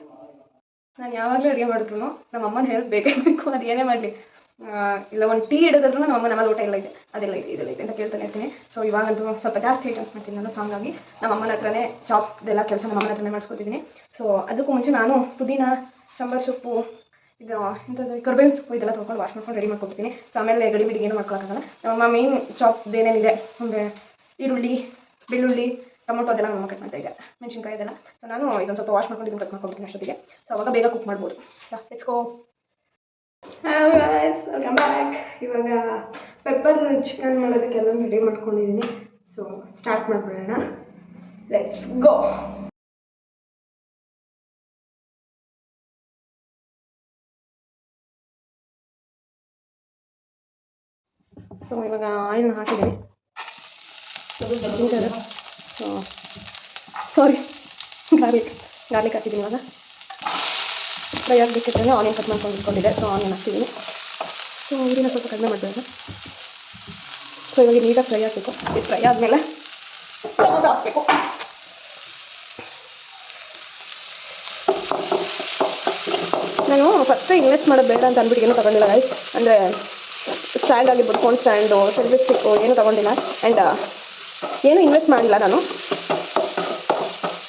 ನಾನು ಯಾವಾಗಲೂ ಅಡುಗೆ ಮಾಡಿದ್ರು ನಮ್ಮ ಅಮ್ಮನ ಹೆಲ್ಪ್ ಬೇಕೇ ಬೇಕು. ಅದು ಏನೇ ಮಾಡಲಿ, ಇಲ್ಲ ಒಂದು ಟೀ ಹಿಡಿದ್ರು ನಮ್ಮ ಅಮ್ಮ ನಮ್ಮಲ್ಲಿ ಊಟ ಎಲ್ಲ ಇದೆ, ಅದೆಲ್ಲ ಇದೆ, ಇದೆಲ್ಲ ಇದೆ ಅಂತ ಕೇಳ್ತಾನೆ ಇರ್ತೀನಿ. ಸೊ ಇವಾಗಂತೂ ಸ್ವಲ್ಪ ಜಾಸ್ತಿ ಐಟಮ್ಸ್ ಮಾಡ್ತೀನಿ ನಾನು. ಸೊ ಹಾಗಾಗಿ ನಮ್ಮ ಅಮ್ಮನ ಹತ್ರನೇ ಚಾಪ್ದೆಲ್ಲ ಕೆಲಸ ನಮ್ಮ ಅಮ್ಮನ ಹತ್ರನೇ ಮಾಡಿಸ್ಕೊತಿದ್ದೀನಿ. ಸೊ ಅದಕ್ಕೂ ಮುಂಚೆ ನಾನು ಪುದೀನ, ಸಾಂಬಾರು ಸೊಪ್ಪು, ಇದು ಇಂಥದ್ದು ಕರ್ಬೇವಿನ ಸೊಪ್ಪು ಇದೆಲ್ಲ ತೊಗೊಂಡು ವಾಶ್ ಮಾಡ್ಕೊಂಡು ರೆಡಿ ಮಾಡ್ಕೊಡ್ತೀನಿ. ಸೊ ಆಮೇಲೆ ಗಡಿಬಿಡಿಗೆ ಏನು ಮಾಡ್ಕೊಳಕ್ಕಾಗಲ್ಲ. ನಮ್ಮಮ್ಮ ಮೇನ್ ಚಾಪ್ದೇನೇನಿದೆ ಅಂದರೆ ಈರುಳ್ಳಿ, ಬೆಳ್ಳುಳ್ಳಿ, ಟೊಮೊಟೊ ಅದೆಲ್ಲ ನಮ್ಮ ಕಟ್ ಮಾಡ್ತಾ ಇದೆ, ಮೆಣಸಿನ್ಕಾಯಿ ಇದೆಲ್ಲ. ಸೊ ನಾನು ಇದೊಂದು ಸ್ವಲ್ಪ ವಾಶ್ ಮಾಡ್ಕೊಂಡು ಇದನ್ನು ಕಟ್ ಮಾಡ್ಕೊಡ್ತೀನಿ ಅಷ್ಟೊತ್ತಿಗೆ. ಸೊ ಅವಾಗ ಬೇಗ ಕುಕ್ ಮಾಡ್ಬೋದು. Let's go. Welcome back. ಇವಾಗ ಪೆಪ್ಪರ್ ಚಿಕನ್ ಮಾಡೋದಕ್ಕೆಲ್ಲ ರೆಡಿ ಮಾಡ್ಕೊಂಡಿದ್ದೀನಿ. ಸೊ ಸ್ಟಾರ್ಟ್ ಮಾಡಿಬಿಡೋಣ. Let's go. ಸೊ ಇವಾಗ ಆಯಿಲ್ನ ಹಾಕಿದ್ದೀನಿ. ಜಿಂಜರ್, ಸಾರಿ ಗಾರ್ಲಿಕ್ ಹಾಕಿದ್ದೀನಿ. ಇವಾಗ ಫ್ರೈ ಆಗಬೇಕಿದ್ರೆ ಆನಿಯನ್ ಕಟ್ ಮಾಡ್ಕೊಂಡು ಇಟ್ಕೊಂಡಿದ್ದೆ. ಸೊ ಆನಿಯನ್ ಹಾಕ್ತಿದ್ದೀನಿ. ಸೊ ನೀರಿನ ಸ್ವಲ್ಪ ಕಡಿಮೆ ಮಾಡಬೇಕು. ಸೊ ಇವಾಗ ನೀಟಾಗಿ ಫ್ರೈ ಆಗಬೇಕು. ಇದು ಫ್ರೈ ಆದಮೇಲೆ ಟೊಮೊಟೊ ಹಾಕಬೇಕು. ನಾನು ಫಸ್ಟು ಇನ್ವೆಸ್ಟ್ ಮಾಡೋದು ಬೇಡ ಅಂತ ಅಂದ್ಬಿಟ್ಟು ಏನೂ ತಗೊಂಡಿಲ್ಲ ಗೈಸ್. ಅಂದರೆ ಸ್ಟ್ಯಾಂಡ್ ಆಗಿರ್ಬೋದು, ಫೋನ್ ಸ್ಟ್ಯಾಂಡು, ಸೆಲ್ಫಿ ಸ್ಟಿಕ್ಕು ಏನೂ ತೊಗೊಂಡಿಲ್ಲ. ಆ್ಯಂಡ್ ಏನೂ ಇನ್ವೆಸ್ಟ್ ಮಾಡಿಲ್ಲ ನಾನು.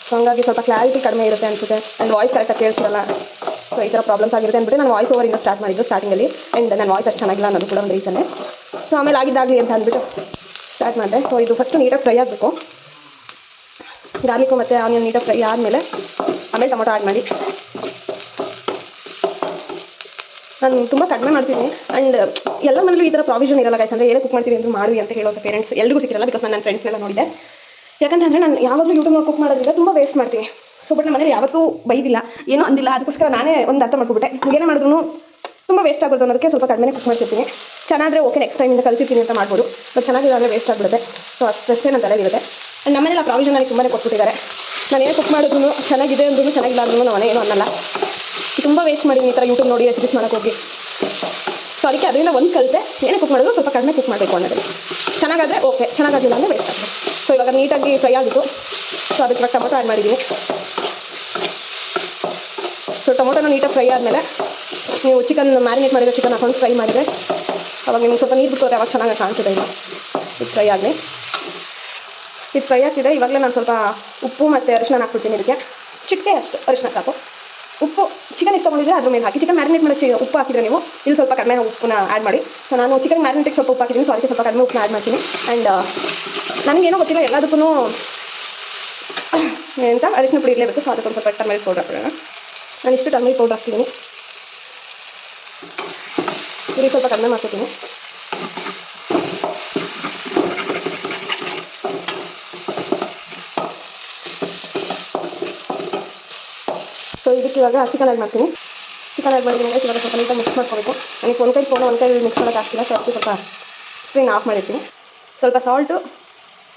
ಸೊ ಹಂಗಾಗಿ ಸ್ವಲ್ಪ ಕ್ಲಾರಿಟಿ ಕಡಿಮೆ ಇರುತ್ತೆ ಅನಿಸುತ್ತೆ. ಆ್ಯಂಡ್ ವಾಯ್ಸ್ ಕರೆಕ್ಟಾಗಿ ಕೇಳಿಸಿರಲ್ಲ. ಸೊ ಈ ಥರ ಪ್ರಾಬ್ಲಮ್ಸ್ ಆಗಿರುತ್ತೆ ಅಂದ್ಬಿಟ್ಟು ನಾನು ವಾಯ್ಸ್ ಓವರಿಂದ ಸ್ಟಾರ್ಟ್ ಮಾಡಿದ್ದು ಸ್ಟಾರ್ಟಿಂಗಲ್ಲಿ. ಆ್ಯಂಡ್ ನನ್ನ ವಾಯ್ಸ್ ಅಷ್ಟು ಚೆನ್ನಾಗಿಲ್ಲ ಅನ್ನೋದು ಕೂಡ ಒಂದು ರೀಸನ್ನೇ. ಸೊ ಆಮೇಲೆ ಆಗಿದ್ದಾಗಲಿ ಅಂತ ಅಂದ್ಬಿಟ್ಟು ಸ್ಟಾರ್ಟ್ ಮಾಡಿದೆ. ಸೊ ಇದು ಫಸ್ಟು ನೀಟಾಗಿ ಫ್ರೈ ಆಗಬೇಕು. ಗಾರ್ಲಿಕ್ಕು ಮತ್ತು ಆನಿಯನ್ ನೀಟಾಗಿ ಫ್ರೈ ಆದಮೇಲೆ ಆಮೇಲೆ ಟೊಮೊಟೊ ಆ್ಯಡ್ ಮಾಡಿ. ನಾನು ತುಂಬ ಕಡಿಮೆ ಮಾಡ್ತೀನಿ. ಆ್ಯಂಡ್ ಎಲ್ಲ ಮನೇಲೂ ಈ ಥರ ಪ್ರಾವಿಷನ್ ಇರಲ್ಲ ಗೈಸ್. ಅಂದರೆ ಏನೇ ಕುಕ್ ಮಾಡ್ತೀವಿ ಅಂದರೂ ಮಾಡಿ ಅಂತ ಹೇಳೋದು ಪೇರೆಂಟ್ಸ್ ಎಲ್ರಿಗೂ ಸಿಕ್ಕಿರಲ್ಲ. ಬಿಕಾಸ್ ನನ್ನ ಫ್ರೆಂಡ್ಸ್ನೆಲ್ಲ ನೋಡಿದೆ. ಯಾಕಂತಂದರೆ ನಾನು ಯಾವಾಗಲೂ ಯೂಟ್ಯೂಬ್ನಲ್ಲಿ ಕುಕ್ ಮಾಡೋದ್ರಿಂದ ತುಂಬ ವೇಸ್ಟ್ ಮಾಡ್ತೀನಿ. ಸೊ ಬಟ್ ನಮ್ಮ ಮನೇಲಿ ಯಾವತ್ತೂ ಬೈದಿಲ್ಲ, ಏನೂ ಅಂದಿಲ್ಲ. ಅದಕ್ಕೋಸ್ಕರ ನಾನೇ ಒಂದು ಅರ್ಥ ಮಾಡ್ಕೊಬಿಟ್ಟೆ, ಏನೇ ಮಾಡಿದ್ರು ತುಂಬ ವೇಸ್ಟ್ ಆಗ್ಬಿಡ್ತು ಅನ್ನೋದಕ್ಕೆ ಸ್ವಲ್ಪ ಕಡಿಮೆ ಕುಕ್ ಮಾಡ್ತಿರ್ತೀನಿ. ಚೆನ್ನಾದರೆ ಓಕೆ, ನೆಕ್ಸ್ಟ್ ಟೈಮಿಂದ ಕಲ್ತಿರ್ತೀನಿ ಅಂತ ಮಾಡ್ಬೋದು. ಬಟ್ ಚೆನ್ನಾಗಿದ್ದಾಗಲೇ ವೇಸ್ಟ್ ಆಗಿಬಿಡುತ್ತೆ. ಸೊ ಅಷ್ಟೇ ನನ್ನ ತಲೆಗಿರುತ್ತೆ. ಆ್ಯಂಡ್ ನಮ್ಮ ಮನೇಲಿ ಆ ಪ್ರಾವಿಷನ್ ನನಗೆ ತುಂಬಾ ಕೊಟ್ಬಿಟ್ಟಿದ್ದಾರೆ. ನಾನು ಏನೇ ಕುಕ್ ಮಾಡಿದ್ರು ಚೆನ್ನಾಗಿದೆ ಅಂದ್ರೂ ಚೆನ್ನಾಗಿಲ್ಲ ಅಂದ್ರೂ ನಾವು ಏನೂ ಅನ್ನಲ್ಲ. ತುಂಬ ವೇಸ್ಟ್ ಮಾಡಿದ್ದೀನಿ ಈ ಥರ ಯೂಟ್ಯೂಬ್ ನೋಡಿ ರೆಸಿಪೀಸ್ ಮಾಡೋಕೆ ಹೋಗಿ. ಸೊ ಅದಕ್ಕೆ ಅದರಿಂದ ಒಂದು ಕಲಿತೆ, ಏನೇ ಕುಕ್ ಮಾಡೋದು ಸ್ವಲ್ಪ ಕಡಿಮೆ ಕುಕ್ ಮಾಡಬೇಕು ಅನ್ನೋದು. ಚೆನ್ನಾಗಾದರೆ ಓಕೆ, ಚೆನ್ನಾಗಾಗಿಲ್ಲ ಅಂದರೆ ವೇಸ್ಟ್ ಆಗ್ತದೆ. ಸೊ ಇವಾಗ ನೀಟಾಗಿ ಫ್ರೈ ಆಗಿತ್ತು. ಸೊ ಅದಕ್ಕೆ ಇವಾಗ ಟೊಮೊಟೊ ಆ್ಯಡ್ ಮಾಡಿದ್ದೀನಿ. ಸೊ ಟೊಮೊಟೊನ ನೀಟಾಗಿ ಫ್ರೈ ಆದಮೇಲೆ ನೀವು ಚಿಕನ್ ಮ್ಯಾರಿನೇಟ್ ಮಾಡಿರೋ ಚಿಕನ್ ಹಾಕೊಂಡು ಫ್ರೈ ಮಾಡಿದರೆ ಅವಾಗ ನಿಮ್ಗೆ ಸ್ವಲ್ಪ ನೀರು ಬಿಟ್ಟು ಅವಾಗ ಚೆನ್ನಾಗಿ ಕಾಣಿಸುತ್ತೆ. ಇದು ಫ್ರೈ ಆಗಲಿ. ಇದು ಫ್ರೈ ಆಗ್ತಿದೆ. ಇವಾಗಲೇ ನಾನು ಸ್ವಲ್ಪ ಉಪ್ಪು ಮತ್ತು ಅರಿಶಿನ ಹಾಕ್ಬಿಡ್ತೀನಿ. ಇದಕ್ಕೆ ಚಿಟಿಕೆ ಅಷ್ಟು ಅರಿಶಿನ ಸಾಕು. ಉಪ್ಪು ಚಿಕನ್ ಎಷ್ಟು ತೊಗೊಂಡಿದ್ರೆ ಅದ್ರ ಮೇಲೆ ಹಾಕಿ. ಚಿಕನ್ ಮ್ಯಾರಿನೇಟ್ ಮಾಡೋ ಉಪ್ಪು ಹಾಕಿದ್ರೆ ನೀವು ಇಲ್ಲಿ ಸ್ವಲ್ಪ ಕಡಿಮೆ ಉಪ್ಪನ್ನ ಆ್ಯಡ್ ಮಾಡಿ. ಸೊ ನಾನು ಚಿಕನ್ ಮ್ಯಾರಿನೇಟಿಗೆ ಸ್ವಲ್ಪ ಉಪ್ಪು ಹಾಕಿದ್ದೀನಿ. ಸೊ ಅದಕ್ಕೆ ಸ್ವಲ್ಪ ಕಡಿಮೆ ಉಪ್ಪನ್ನ ಆ್ಯಡ್ ಮಾಡ್ತೀನಿ. ಆ್ಯಂಡ್ ನನಗೇನೋ ಗೊತ್ತಿಲ್ಲ, ಎಲ್ಲದಕ್ಕೂ ಎಂತ ಅರಿಶಿನ ಪುಡಿ ಇರಲೇಬೇಕು. ಸೊ ಅದಕ್ಕೆ ಸ್ವಲ್ಪ ಟರ್ಮರಿಕ್ ಪೌಡರ್ ಹಾಕೋಣ. ನಾನು ಇಷ್ಟು ಟರ್ಮರಿಕ್ ಪೌಡರ್ ಹಾಕ್ತಿದ್ದೀನಿ. ಇಲ್ಲಿ ಸ್ವಲ್ಪ ಕಡಿಮೆ ಮಾಡ್ಕೊತೀನಿ. ಸೊ ಇದಕ್ಕೆ ಇವಾಗ ಚಿಕನ್ ಆ್ಯಡ್ ಮಾಡ್ತೀನಿ. ಚಿಕನ್ ಆ್ಯಡ್ ಮಾಡಿದ್ದೀನಿ. ಇವಾಗ ಸ್ವಲ್ಪ ನೀಟಾಗಿ ಮಿಕ್ಸ್ ಮಾಡ್ಕೋಬೇಕು. ನನಗೆ ಒಂದು ಕೈ ಫೋನು ಒಂದು ಕೈ ಮಿಕ್ಸ್ ಮಾಡೋಕ್ಕೆ ಆಗ್ತಿಲ್ಲ. ಸೊ ಅದಕ್ಕೆ ಸ್ವಲ್ಪ ಸ್ಕ್ರೀನ್ ಆಫ್ ಮಾಡಿರ್ತೀನಿ. ಸ್ವಲ್ಪ ಸಾಲ್ಟು,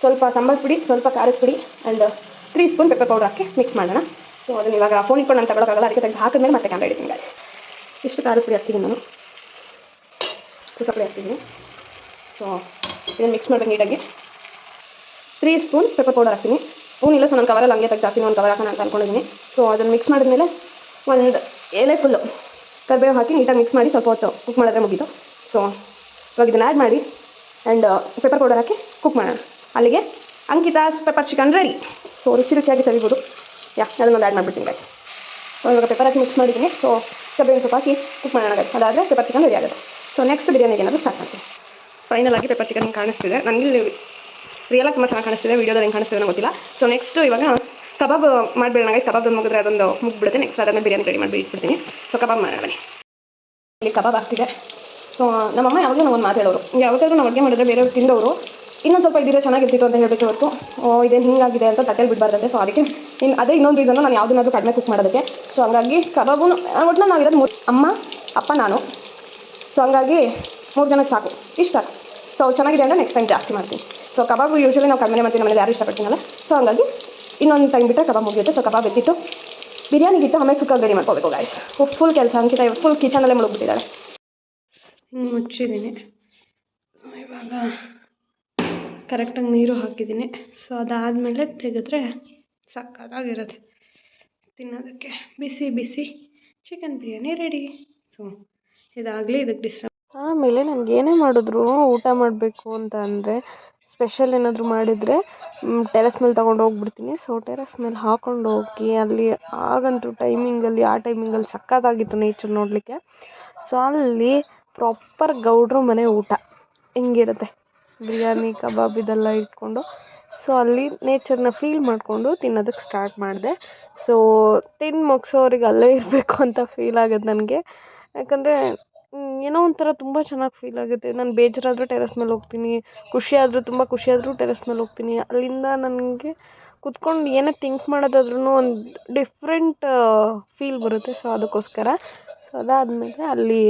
ಸ್ವಲ್ಪ ಸಾಂಬಾರು ಪುಡಿ, ಸ್ವಲ್ಪ ಖಾರದ ಪುಡಿ and 3 spoon pepper powder hockey mix ಮಾಡೋಣ. ಸೊ ಅದನ್ನು ಇವಾಗ ಫೋನ್ ಇಟ್ಕೊಂಡು ನಾನು ತಗೊಳಕ್ಕಾಗಲ್ಲ, ಅದಕ್ಕೆ ತೆಗೆದು ಹಾಕಿದ್ಮೇಲೆ ಮತ್ತೆ ಕ್ಯಾಮ್ರಾ ಹಿಡಿತೀನಿ ಗಾಯ್ಸ್. ಇಷ್ಟು ಖಾರದ ಪುಡಿ ಹಾಕ್ತೀನಿ ನಾನು. ಸೊ ಸಪ್ಪೆ ಹಾಕ್ತಿದ್ದೀನಿ. ಸೊ ಇದನ್ನು ಮಿಕ್ಸ್ ಮಾಡಬೇಕು ನೀಟಾಗಿ. 3 ಸ್ಪೂನ್ ಪೆಪ್ಪರ್ ಪೌಡರ್ ಹಾಕ್ತೀನಿ. ಸ್ಪೂನ್ ಇಲ್ಲ, ಸೊ ನಾನು ಕವರಲ್ಲಿ ಹಂಗೆ ತೆಗೆದು ಹಾಕ್ತೀನಿ. ಒಂದು ಕವರ್ ಹಾಕೋಣ ಅಂತ ಅಂದ್ಕೊಂಡಿದ್ದೀನಿ. ಸೊ ಅದನ್ನು ಮಿಕ್ಸ್ ಮಾಡಿದ್ಮೇಲೆ ಒಂದು ಎಲೆ ಫುಲ್ಲು ಕರಿಬೇವು ಹಾಕಿ ನೀಟಾಗಿ ಮಿಕ್ಸ್ ಮಾಡಿ ಸ್ವಲ್ಪ ಹೊತ್ತು ಕುಕ್ ಮಾಡಿದ್ರೆ ಮುಗೀತು. ಸೊ ಇವಾಗ ಇದನ್ನು ಆ್ಯಡ್ ಮಾಡಿ and pepper powder hockey cook ಮಾಡೋಣ. ಅಲ್ಲಿಗೆ Ankita's pepper chicken ready. So ರುಚಿಯಾಗಿ ಸವಿಬೋದು. ಅದನ್ನೊಂದು ಆ್ಯಡ್ ಮಾಡಿಬಿಡ್ತೀನಿ ಗೈಸ್. ಸೊ ಇವಾಗ ಪೆಪ್ಪರ್ ಹಾಕಿ ಮಿಕ್ಸ್ ಮಾಡಿದ್ದೀನಿ. ಸೊ ಕರಿಬೇವಿನ ಸೊಪ್ಪು ಹಾಕಿ ಕುಕ್ ಮಾಡೋಣ ಗೈಸ್. ಅದಾದರೆ ಪೆಪ್ಪರ್ ಚಿಕನ್ ರೆಡಿ ಆಗುತ್ತೆ. ಸೊ ನೆಕ್ಸ್ಟ್ ಬಿರಿಯಾನಿಗೆ ಏನಾದರೂ ಸ್ಟಾರ್ಟ್ ಮಾಡ್ತೀನಿ. ಫೈನಲ್ ಆಗಿ ಪೆಪ್ಪರ್ ಚಿಕನ್ ಕಾಣಿಸ್ತಿದೆ ನನಗೆ. ರಿಯಲಾಗಿ ತುಂಬ ಚೆನ್ನಾಗಿ ಕಾಣಿಸ್ತಿದೆ. ವೀಡಿಯೋದಲ್ಲಿ ಹೆಂಗೆ ಕಾಣಿಸ್ತಿದೆ ಗೊತ್ತಿಲ್ಲ. ಸೊ ನೆಕ್ಸ್ಟ್ ಇವಾಗ ಕಬಾಬ್ ಮಾಡಿಬಿಡೋಣ ಗೈಸ್. ಕಬಾಬ್ ಮುಗಿದ್ರೆ ಅದೊಂದು ಮುಗಿಬಿಡುತ್ತೆ. ನೆಕ್ಸ್ಟ್ ಅದನ್ನು ಬಿರಿಯಾನಿ ರೆಡಿ ಮಾಡಿ ಇಟ್ಬಿಡ್ತೀನಿ. ಸೊ ಕಬಾಬ್ ಮಾಡೋಣ ಬನ್ನಿ. ಇಲ್ಲಿ ಕಬಾಬ್ ಆಗ್ತಿದೆ. ಸೊ ನಮ್ಮಮ್ಮ ಯಾವಾಗಲೂ ನಾವು ಒಂದು ಮಾತು ಹೇಳೋರು, ಯಾವಾಗಾದ್ರೂ ನಾವು ಅಡುಗೆ ಮಾಡಿದ್ರೆ ಬೇರೆಯವ್ರು ತಿಂದವರು ಇನ್ನೊಂದು ಸ್ವಲ್ಪ ಇದ್ದಿದ್ರೆ ಚೆನ್ನಾಗಿರ್ತಿತ್ತು ಅಂತ ಹೇಳಬೇಕು ಹೊರತು ಇದೇನು ಹಿಂಗಾಗಿದೆ ಅಂತ ತಟ್ಟೆಲಿ ಬಿಡಬಾರ್ದಂತೆ. ಸೊ ಅದಕ್ಕೆ ಅದೇ ಇನ್ನೊಂದು ರೀಸನ್ನು ನಾನು ಯಾವುದನ್ನಾದ್ರೂ ಕಡಿಮೆ ಕುಕ್ ಮಾಡೋದಕ್ಕೆ. ಸೊ ಹಂಗಾಗಿ ಕಬಾಬು ಒಟ್ಟಿನಲ್ಲಿ ನಾವು ಇರೋದು ಅಮ್ಮ ಅಪ್ಪ ನಾನು. ಸೊ ಹಂಗಾಗಿ 3 ಜನಕ್ಕೆ ಸಾಕು, ಇಷ್ಟು ಸಾಕು. ಸೊ ಚೆನ್ನಾಗಿದೆ ಅಂದರೆ ನೆಕ್ಸ್ಟ್ ಟೈಮ್ ಜಾಸ್ತಿ ಮಾಡ್ತೀನಿ. ಸೊ ಕಬಾಬು ಯೂಶ್ವಲಿ ನಾವು ಕಡಿಮೆ ಮಾಡ್ತೀವಿ, ನಮ್ಮಲ್ಲಿ ಯಾರು ಇಷ್ಟಪಡ್ತೀನಲ್ಲ. ಸೊ ಹಂಗಾಗಿ ಇನ್ನೊಂದು ಟೈಮ್ ಬಿಟ್ಟರೆ ಕಬಾಬ್ ಮುಗಿಯುತ್ತೆ. ಸೊ ಕಬಾಬ್ ಎತ್ತಿಟ್ಟು ಬಿರಿಯಾನಿಗಿಟ್ಟು ಆಮೇಲೆ ಸುಕ್ಕ ರೆಡಿ ಮಾಡ್ಕೋಬೇಕು ಗಾಯ್ಸ್. ಫುಲ್ ಕೆಲಸ ಅಂಕಿತ ಫುಲ್ ಕಿಚನಲ್ಲೇ ಮುಳುಗ್ಬಿಟ್ಟಿದ್ದಾಳೆ. ಮುಚ್ಚಿದ್ದೀನಿ. ಸೊ ಇವಾಗ ಕರೆಕ್ಟಾಗಿ ನೀರು ಹಾಕಿದ್ದೀನಿ. ಸೊ ಅದಾದಮೇಲೆ ತೆಗೆದ್ರೆ ಸಕ್ಕತ್ತಾಗಿರುತ್ತೆ ತಿನ್ನೋದಕ್ಕೆ. ಬಿಸಿ ಬಿಸಿ ಚಿಕನ್ ಬಿರಿಯಾನಿ ರೆಡಿ. ಸೊ ಇದಾಗಲಿ ಇದಕ್ಕೆ ಆಮೇಲೆ ನನಗೆ ಏನೇ ಮಾಡಿದ್ರು ಊಟ ಮಾಡಬೇಕು ಅಂತ ಅಂದರೆ ಸ್ಪೆಷಲ್ ಏನಾದರೂ ಮಾಡಿದರೆ ಟೆರೆಸ್ ಮೇಲೆ ತೊಗೊಂಡು ಹೋಗ್ಬಿಡ್ತೀನಿ. ಸೊ ಟೆರೆಸ್ ಮೇಲೆ ಹಾಕ್ಕೊಂಡು ಹೋಗಿ ಅಲ್ಲಿ ಆಗಂತೂ ಆ ಟೈಮಿಂಗಲ್ಲಿ ಸಕ್ಕತ್ತಾಗಿತ್ತು ನೇಚರ್ ನೋಡಲಿಕ್ಕೆ. ಸೊ ಅಲ್ಲಿ ಪ್ರಾಪರ್ ಗೌಡ್ರು ಮನೆ ಊಟ ಹಿಂಗಿರುತ್ತೆ, ಬಿರಿಯಾನಿ ಕಬಾಬ್ ಇದೆಲ್ಲ ಇಟ್ಕೊಂಡು. ಸೊ ಅಲ್ಲಿ ನೇಚರ್ನ ಫೀಲ್ ಮಾಡಿಕೊಂಡು ತಿನ್ನೋದಕ್ಕೆ ಸ್ಟಾರ್ಟ್ ಮಾಡಿದೆ. ಸೊ ತಿಂದು ಮುಗಿಸೋರಿಗೆ ಅಲ್ಲೇ ಇರಬೇಕು ಅಂತ ಫೀಲ್ ಆಗುತ್ತೆ ನನಗೆ. ಯಾಕಂದರೆ ಏನೋ ಒಂಥರ ತುಂಬ ಚೆನ್ನಾಗಿ ಫೀಲ್ ಆಗುತ್ತೆ. ನಾನು ಬೇಜಾರಾದರೂ ಟೆರೆಸ್ ಮೇಲೆ ಹೋಗ್ತೀನಿ, ತುಂಬ ಖುಷಿಯಾದರೂ ಟೆರೆಸ್ ಮೇಲೆ ಹೋಗ್ತೀನಿ. ಅಲ್ಲಿಂದ ನನಗೆ ಕುತ್ಕೊಂಡು ಏನೇ ಥಿಂಕ್ ಮಾಡೋದಾದ್ರೂ ಒಂದು ಡಿಫ್ರೆಂಟ್ ಫೀಲ್ ಬರುತ್ತೆ. ಸೊ ಅದಕ್ಕೋಸ್ಕರ ಸೊ ಅದಾದಮೇಲೆ ಅಲ್ಲಿ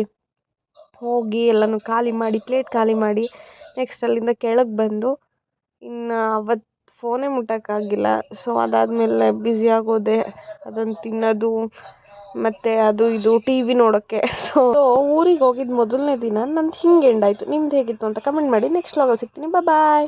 ಹೋಗಿ ಎಲ್ಲನೂ ಪ್ಲೇಟ್ ಖಾಲಿ ಮಾಡಿ ನೆಕ್ಸ್ಟ್ ಅಲ್ಲಿಂದ ಕೆಳಗೆ ಬಂದು ಇನ್ನು ಅವತ್ತು ಫೋನೇ ಮುಟ್ಟೋಕ್ಕಾಗಿಲ್ಲ. ಸೊ ಅದಾದಮೇಲೆ ಬ್ಯುಸಿ ಆಗೋದೆ ಅದನ್ನು ತಿನ್ನೋದು ಮತ್ತು ಅದು ಇದು ಟಿ ವಿ ನೋಡೋಕ್ಕೆ. ಸೊ ಊರಿಗೆ ಹೋಗಿದ್ದು ಮೊದಲನೇ ದಿನ ನಂದು ಹಿಂಗೆ ಎಂಡ್ ಆಯಿತು. ನಿಮ್ದು ಹೇಗಿತ್ತು ಅಂತ ಕಮೆಂಟ್ ಮಾಡಿ. ನೆಕ್ಸ್ಟ್ ವ್ಲಾಗಲ್ಲಿ ಸಿಗ್ತೀನಿ. ಬಾಯ್.